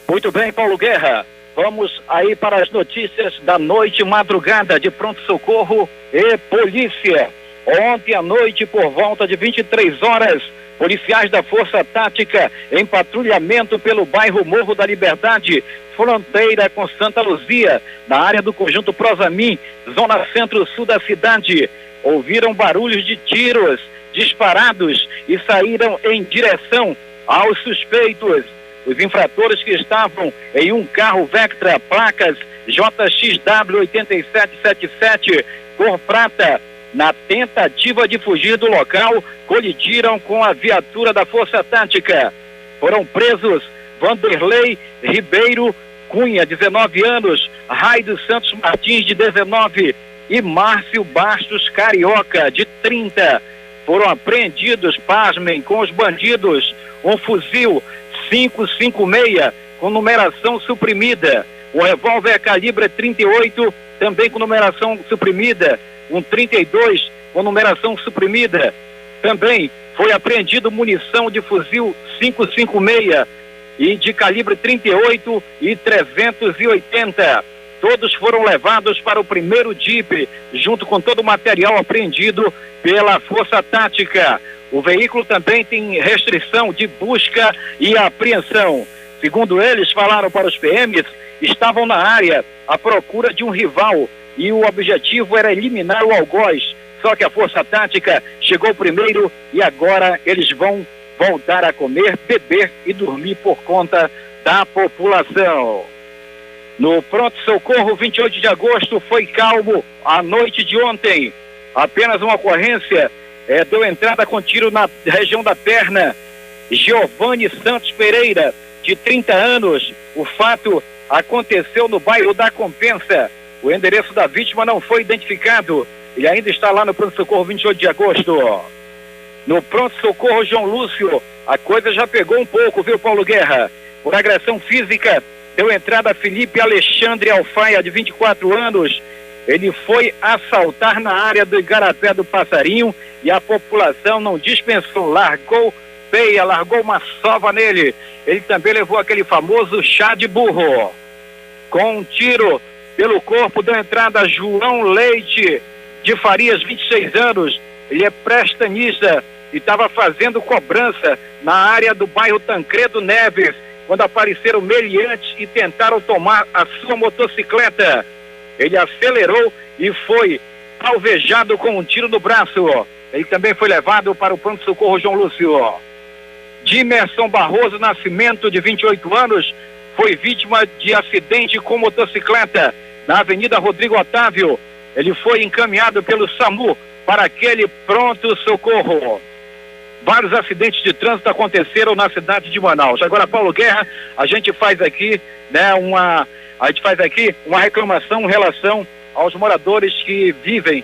Muito bem, Paulo Guerra. Vamos aí para as notícias da noite e madrugada de pronto-socorro e polícia. Ontem à noite, por volta de 23 horas, policiais da Força Tática em patrulhamento pelo bairro Morro da Liberdade, fronteira com Santa Luzia, na área do conjunto Prosamin, zona centro-sul da cidade, ouviram barulhos de tiros disparados e saíram em direção aos suspeitos. Os infratores que estavam em um carro Vectra, placas JXW 8777, cor prata, na tentativa de fugir do local, colidiram com a viatura da Força Tática. Foram presos Vanderlei Ribeiro Cunha, 19 anos, Raido Santos Martins, de 19, e Márcio Bastos Carioca, de 30. Foram apreendidos, pasmem, com os bandidos, um fuzil 556 com numeração suprimida, um revólver calibre 38 também com numeração suprimida, um 32 com numeração suprimida. Também foi apreendido munição de fuzil 556 e de calibre 38 e 380. Todos foram levados para o primeiro DIP, junto com todo o material apreendido pela Força Tática. O veículo também tem restrição de busca e apreensão. Segundo eles, falaram para os PMs, estavam na área à procura de um rival e o objetivo era eliminar o algoz. Só que a Força Tática chegou primeiro e agora eles vão voltar a comer, beber e dormir por conta da população. No pronto-socorro, 28 de agosto, foi calmo a noite de ontem. Apenas uma ocorrência deu entrada com tiro na região da perna. Giovanni Santos Pereira, de 30 anos. O fato aconteceu no bairro da Compensa. O endereço da vítima não foi identificado. Ele ainda está lá no pronto-socorro 28 de agosto. No pronto-socorro João Lúcio, a coisa já pegou um pouco, viu, Paulo Guerra? Por agressão física, deu entrada Felipe Alexandre Alfaia, de 24 anos. Ele foi assaltar na área do Igarapé do Passarinho e a população não dispensou, largou peia, largou uma sova nele. Ele também levou aquele famoso chá de burro. Com um tiro pelo corpo, deu entrada João Leite de Farias, 26 anos. Ele é prestanista e estava fazendo cobrança na área do bairro Tancredo Neves, quando apareceram meliantes e tentaram tomar a sua motocicleta. Ele acelerou e foi alvejado com um tiro no braço. Ele também foi levado para o pronto-socorro João Lúcio. Dimerson Barroso Nascimento, de 28 anos, foi vítima de acidente com motocicleta na Avenida Rodrigo Otávio. Ele foi encaminhado pelo SAMU para aquele pronto-socorro. Vários acidentes de trânsito aconteceram na cidade de Manaus. Agora, Paulo Guerra, a gente faz aqui, uma reclamação em relação aos moradores que vivem,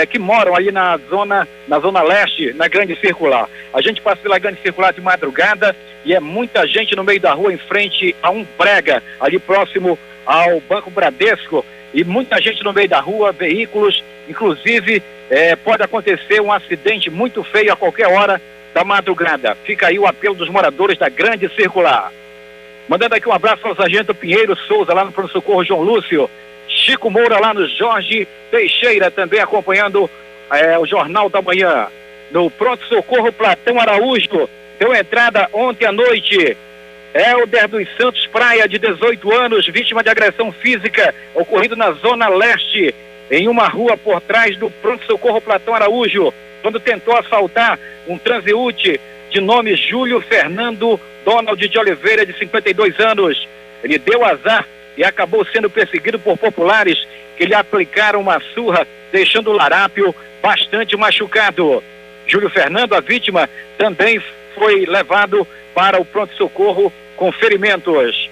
que moram ali na zona leste, na Grande Circular. A gente passa pela Grande Circular de madrugada e é muita gente no meio da rua, em frente a um brega, ali próximo ao Banco Bradesco, e muita gente no meio da rua, veículos, inclusive pode acontecer um acidente muito feio a qualquer hora da madrugada. Fica aí o apelo dos moradores da Grande Circular. Mandando aqui um abraço ao Sargento Pinheiro Souza, lá no pronto-socorro João Lúcio. Chico Moura, lá no Jorge Teixeira, também acompanhando o Jornal da Manhã. No pronto-socorro Platão Araújo, deu entrada ontem à noite Helder dos Santos Praia, de 18 anos, vítima de agressão física, ocorrido na Zona Leste, em uma rua por trás do pronto-socorro Platão Araújo, quando tentou assaltar um transeúnte de nome Júlio Fernando Donald de Oliveira, de 52 anos. Ele deu azar e acabou sendo perseguido por populares que lhe aplicaram uma surra, deixando o larápio bastante machucado. Júlio Fernando, a vítima, também foi levado para o pronto-socorro com ferimentos.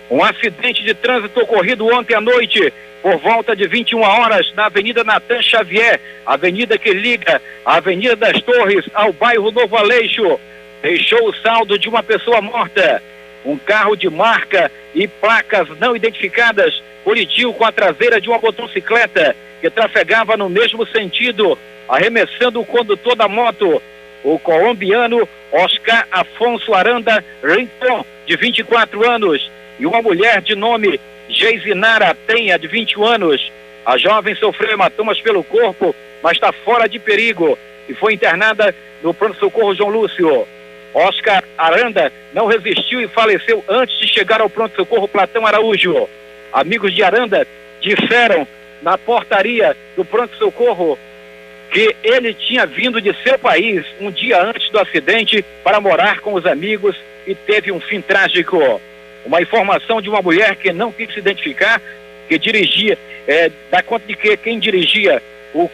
Um acidente de trânsito ocorrido ontem à noite, por volta de 21 horas, na Avenida Natan Xavier, avenida que liga a Avenida das Torres ao bairro Novo Aleixo, deixou o saldo de uma pessoa morta. Um carro de marca e placas não identificadas colidiu com a traseira de uma motocicleta que trafegava no mesmo sentido, arremessando o condutor da moto, o colombiano Oscar Afonso Aranda Rincon, de 24 anos, e uma mulher de nome Geisinara Penha, de 21 anos. A jovem sofreu hematomas pelo corpo, mas está fora de perigo e foi internada no pronto-socorro João Lúcio. Oscar Aranda não resistiu e faleceu antes de chegar ao pronto-socorro Platão Araújo. Amigos de Aranda disseram na portaria do pronto-socorro que ele tinha vindo de seu país um dia antes do acidente para morar com os amigos e teve um fim trágico. Uma informação de uma mulher que não quis se identificar, que dirigia, dá conta de que quem dirigia o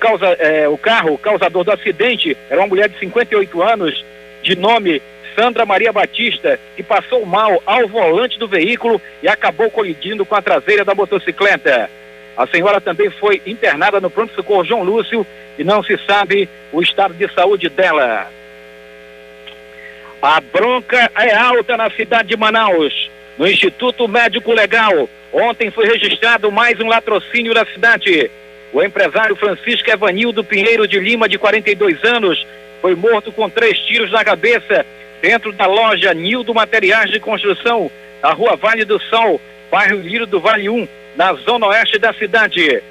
carro, o causador do acidente, era uma mulher de 58 anos, de nome Sandra Maria Batista, que passou mal ao volante do veículo e acabou colidindo com a traseira da motocicleta. A senhora também foi internada no pronto-socorro João Lúcio e não se sabe o estado de saúde dela. A bronca é alta na cidade de Manaus. No Instituto Médico Legal, ontem foi registrado mais um latrocínio da cidade. O empresário Francisco Evanildo Pinheiro de Lima, de 42 anos, foi morto com 3 tiros na cabeça dentro da loja Nildo Materiais de Construção, na rua Vale do Sol, bairro Lírio do Vale 1, na zona oeste da cidade.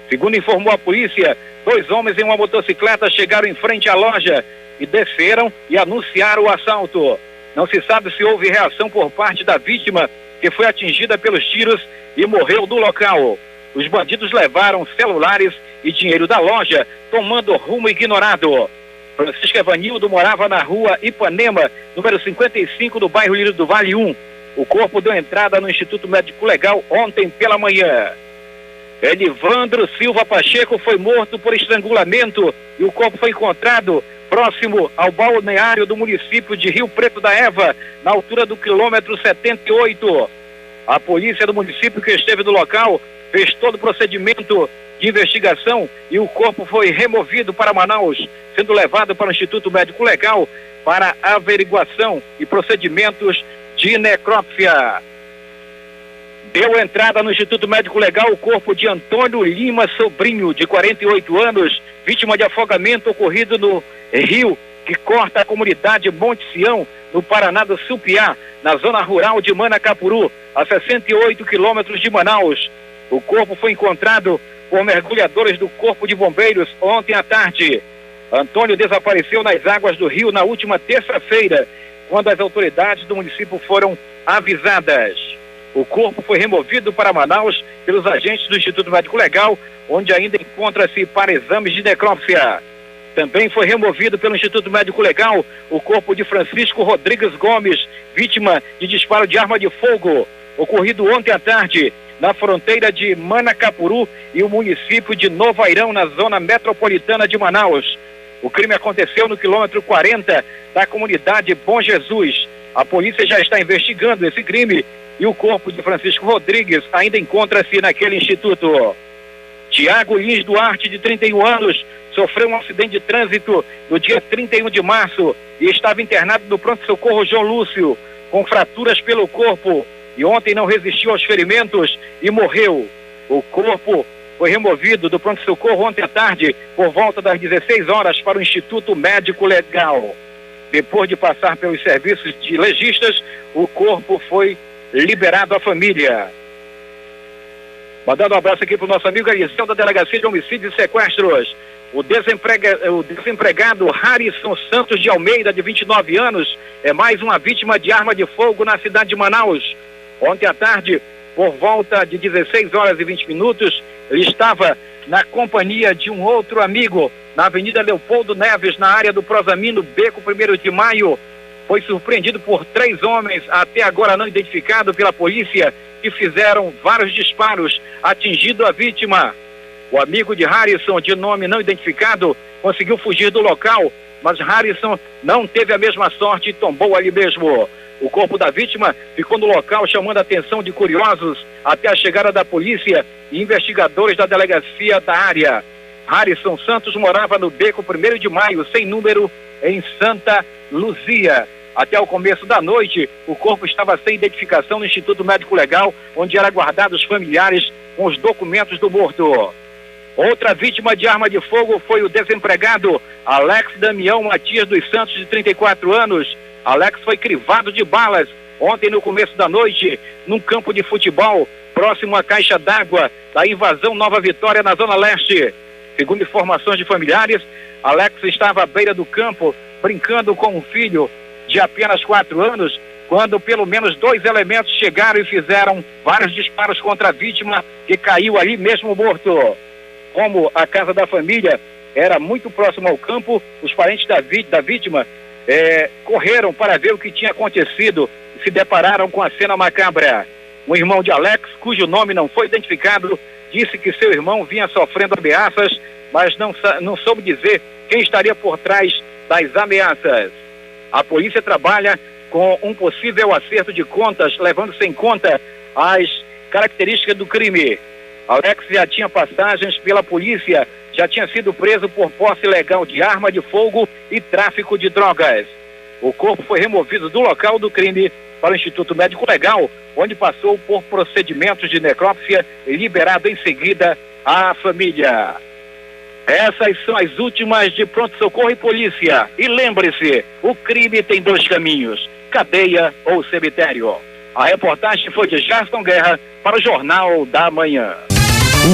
Segundo informou a polícia, 2 homens em uma motocicleta chegaram em frente à loja e desceram e anunciaram o assalto. Não se sabe se houve reação por parte da vítima, que foi atingida pelos tiros e morreu no local. Os bandidos levaram celulares e dinheiro da loja, tomando rumo ignorado. Francisco Evanildo morava na rua Ipanema, número 55, do bairro Lírio do Vale 1. O corpo deu entrada no Instituto Médico Legal ontem pela manhã. Elivandro Silva Pacheco foi morto por estrangulamento e o corpo foi encontrado próximo ao balneário do município de Rio Preto da Eva, na altura do quilômetro 78. A polícia do município, que esteve no local, fez todo o procedimento de investigação e o corpo foi removido para Manaus, sendo levado para o Instituto Médico Legal para averiguação e procedimentos de necrópsia. Deu entrada no Instituto Médico Legal o corpo de Antônio Lima Sobrinho, de 48 anos, vítima de afogamento ocorrido no rio que corta a comunidade Monte Sião, no Paraná do Supiá, na zona rural de Manacapuru, a 68 quilômetros de Manaus. O corpo foi encontrado por mergulhadores do Corpo de Bombeiros ontem à tarde. Antônio desapareceu nas águas do rio na última terça-feira, quando as autoridades do município foram avisadas. O corpo foi removido para Manaus pelos agentes do Instituto Médico Legal, onde ainda encontra-se para exames de necrópsia. Também foi removido pelo Instituto Médico Legal o corpo de Francisco Rodrigues Gomes, vítima de disparo de arma de fogo, ocorrido ontem à tarde, na fronteira de Manacapuru e o município de Novo Airão, na zona metropolitana de Manaus. O crime aconteceu no quilômetro 40 da comunidade Bom Jesus. A polícia já está investigando esse crime e o corpo de Francisco Rodrigues ainda encontra-se naquele instituto. Tiago Lins Duarte, de 31 anos, sofreu um acidente de trânsito no dia 31 de março e estava internado no pronto-socorro João Lúcio, com fraturas pelo corpo, e ontem não resistiu aos ferimentos e morreu. O corpo foi removido do pronto-socorro ontem à tarde, por volta das 16 horas, para o Instituto Médico Legal. Depois de passar pelos serviços de legistas, o corpo foi liberado à família. Mandando um abraço aqui para o nosso amigo Eliseu, da Delegacia de Homicídios e Sequestros. O desempregado Harrison Santos de Almeida, de 29 anos, é mais uma vítima de arma de fogo na cidade de Manaus. Ontem à tarde, por volta de 16 horas e 20 minutos, ele estava na companhia de um outro amigo na Avenida Leopoldo Neves, na área do Prosamino, Beco 1º de Maio. Foi surpreendido por 3 homens, até agora não identificados pela polícia, que fizeram vários disparos, atingindo a vítima. O amigo de Harrison, de nome não identificado, conseguiu fugir do local, mas Harrison não teve a mesma sorte e tombou ali mesmo. O corpo da vítima ficou no local, chamando a atenção de curiosos até a chegada da polícia e investigadores da delegacia da área. Harrison Santos morava no Beco 1º de Maio, sem número, em Santa Luzia. Até o começo da noite, o corpo estava sem identificação no Instituto Médico Legal, onde eram guardados os familiares com os documentos do morto. Outra vítima de arma de fogo foi o desempregado Alex Damião Matias dos Santos, de 34 anos. Alex foi crivado de balas ontem no começo da noite, num campo de futebol, próximo à caixa d'água da Invasão Nova Vitória, na Zona Leste. Segundo informações de familiares, Alex estava à beira do campo, brincando com um filho de apenas 4 anos, quando pelo menos 2 elementos chegaram e fizeram vários disparos contra a vítima, que caiu ali mesmo morto. Como a casa da família era muito próxima ao campo, os parentes da vítima correram para ver o que tinha acontecido e se depararam com a cena macabra. Um irmão de Alex, cujo nome não foi identificado, disse que seu irmão vinha sofrendo ameaças, mas não soube dizer quem estaria por trás das ameaças. A polícia trabalha com um possível acerto de contas, levando-se em conta as características do crime. Alex já tinha passagens pela polícia, já tinha sido preso por posse ilegal de arma de fogo e tráfico de drogas. O corpo foi removido do local do crime para o Instituto Médico Legal, onde passou por procedimentos de necrópsia e liberado em seguida à família. Essas são as últimas de pronto-socorro e polícia. E lembre-se, o crime tem 2 caminhos, cadeia ou cemitério. A reportagem foi de Gerson Guerra para o Jornal da Manhã.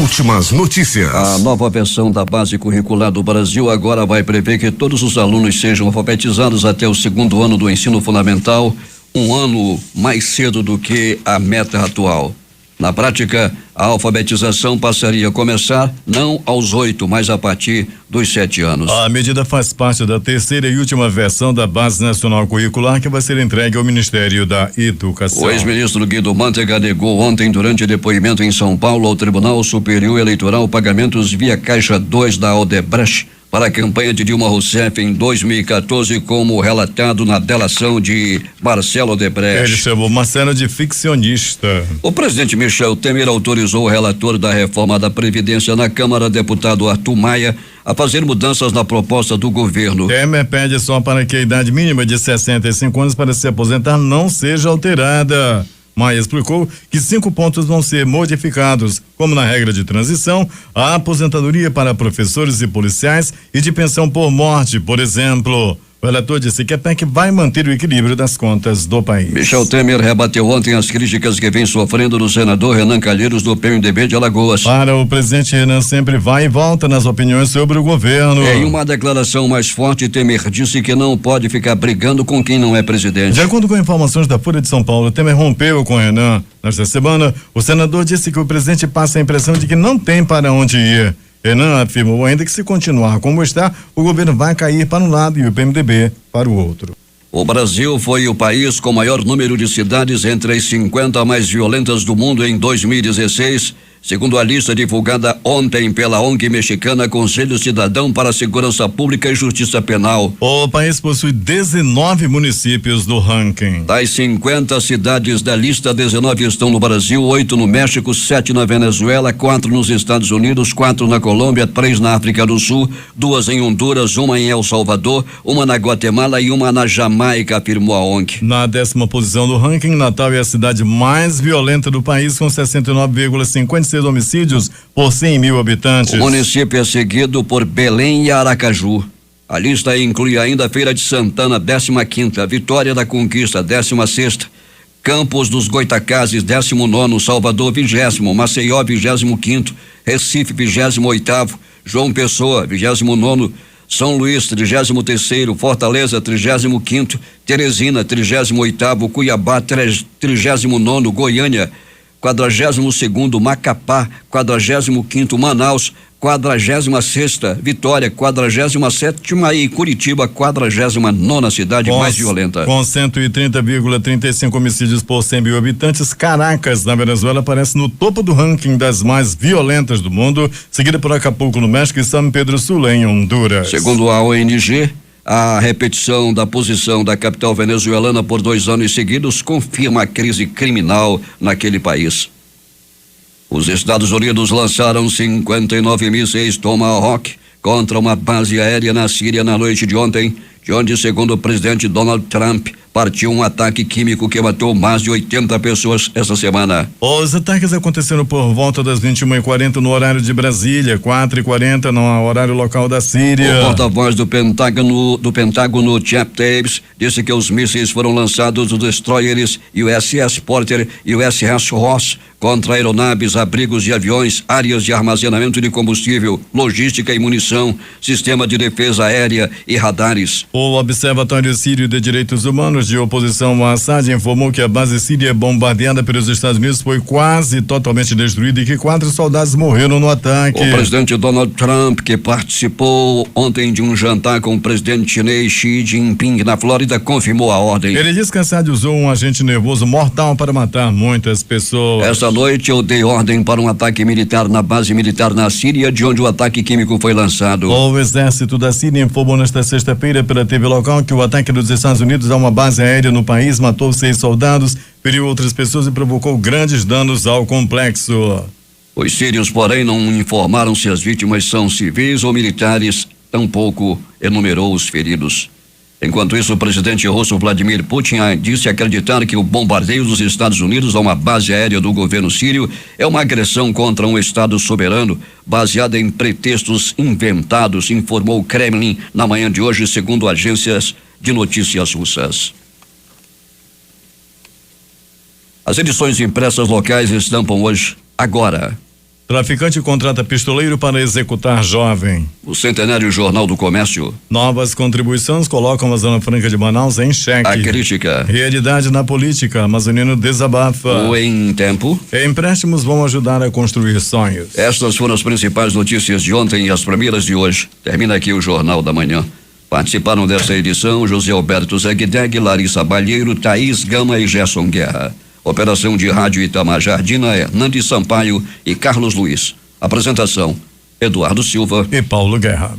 Últimas notícias. A nova versão da Base Curricular do Brasil agora vai prever que todos os alunos sejam alfabetizados até o 2º ano do ensino fundamental, um ano mais cedo do que a meta atual. Na prática, a alfabetização passaria a começar não aos 8, mas a partir dos 7 anos. A medida faz parte da 3ª e última versão da Base Nacional Curricular, que vai ser entregue ao Ministério da Educação. O ex-ministro Guido Mantega negou ontem, durante depoimento em São Paulo, ao Tribunal Superior Eleitoral, pagamentos via Caixa 2 da Odebrecht para a campanha de Dilma Rousseff em 2014, como relatado na delação de Marcelo Odebrecht. Ele chamou Marcelo de ficcionista. O presidente Michel Temer autorizou o relator da reforma da Previdência na Câmara, deputado Arthur Maia, a fazer mudanças na proposta do governo. Temer pede só para que a idade mínima de 65 anos para se aposentar não seja alterada. Maia explicou que 5 pontos vão ser modificados, como na regra de transição, a aposentadoria para professores e policiais e de pensão por morte, por exemplo. O relator disse que a PEC vai manter o equilíbrio das contas do país. Michel Temer rebateu ontem as críticas que vem sofrendo do senador Renan Calheiros, do PMDB de Alagoas. Para o presidente, Renan sempre vai e volta nas opiniões sobre o governo. Em uma declaração mais forte, Temer disse que não pode ficar brigando com quem não é presidente. De acordo com informações da Folha de São Paulo, Temer rompeu com Renan. Nesta semana, o senador disse que o presidente passa a impressão de que não tem para onde ir. Renan afirmou ainda que, se continuar como está, o governo vai cair para um lado e o PMDB para o outro. O Brasil foi o país com maior número de cidades entre as 50 mais violentas do mundo em 2016, segundo a lista divulgada ontem pela ONG mexicana Conselho Cidadão para a Segurança Pública e Justiça Penal. O país possui 19 municípios do ranking. Das 50 cidades da lista, 19 estão no Brasil, 8 no México, 7 na Venezuela, 4 nos Estados Unidos, 4 na Colômbia, 3 na África do Sul, 2 em Honduras, 1 em El Salvador, 1 na Guatemala e 1 na Jamaica, afirmou a ONG. Na 10ª posição do ranking, Natal é a cidade mais violenta do país, com 69,56 homicídios por 100 mil habitantes. O município é seguido por Belém e Aracaju. A lista inclui ainda Feira de Santana, 15ª, Vitória da Conquista, 16ª, Campos dos Goitacazes, 19º, Salvador, 20º, Maceió, 25º, Recife, 28º, João Pessoa, 29º, São Luís, 33º, Fortaleza, 35º, Teresina, 38º, Cuiabá, 39º, Goiânia, 42º, Macapá, 45º, Manaus, 46ª, Vitória, 47ª e Curitiba, 49ª cidade mais violenta. Com 130,35 homicídios por 100 mil habitantes, Caracas, na Venezuela, aparece no topo do ranking das mais violentas do mundo, seguida por Acapulco, no México, e São Pedro Sula, em Honduras. Segundo a ONG, a repetição da posição da capital venezuelana por 2 anos seguidos confirma a crise criminal naquele país. Os Estados Unidos lançaram 59 mísseis Tomahawk contra uma base aérea na Síria na noite de ontem, de onde, segundo o presidente Donald Trump, partiu um ataque químico que matou mais de 80 pessoas essa semana. Os ataques aconteceram por volta das 21h40 no horário de Brasília, 4h40 no horário local da Síria. O porta-voz do Pentágono, Jeff Davis, disse que os mísseis foram lançados dos destroyers USS Porter e USS Ross contra aeronaves, abrigos de aviões, áreas de armazenamento de combustível, logística e munição, sistema de defesa aérea e radares. O Observatório Sírio de Direitos Humanos de oposição ao Assad informou que a base síria bombardeada pelos Estados Unidos foi quase totalmente destruída e que 4 soldados morreram no ataque. O presidente Donald Trump, que participou ontem de um jantar com o presidente chinês Xi Jinping na Flórida, confirmou a ordem. Ele disse que Assad usou um agente nervoso mortal para matar muitas pessoas. Esta noite eu dei ordem para um ataque militar na base militar na Síria, de onde o ataque químico foi lançado. O exército da Síria informou nesta sexta-feira pela TV local que o ataque dos Estados Unidos a uma base aérea no país matou 6 soldados, feriu outras pessoas e provocou grandes danos ao complexo. Os sírios, porém, não informaram se as vítimas são civis ou militares, tampouco enumerou os feridos. Enquanto isso, o presidente russo Vladimir Putin disse acreditar que o bombardeio dos Estados Unidos a uma base aérea do governo sírio é uma agressão contra um Estado soberano, baseada em pretextos inventados, informou o Kremlin na manhã de hoje, segundo agências de notícias russas. As edições impressas locais estampam hoje, agora. Traficante contrata pistoleiro para executar jovem. O centenário Jornal do Comércio. Novas contribuições colocam a Zona Franca de Manaus em xeque. A crítica. Realidade na política. Amazonino desabafa. O Em Tempo. Empréstimos vão ajudar a construir sonhos. Estas foram as principais notícias de ontem e as primeiras de hoje. Termina aqui o Jornal da Manhã. Participaram dessa edição José Alberto Zegdeg, Larissa Balheiro, Thaís Gama e Gerson Guerra. Operação de Rádio Itamar Jardina, Hernandes Sampaio e Carlos Luiz. Apresentação, Eduardo Silva e Paulo Guerra.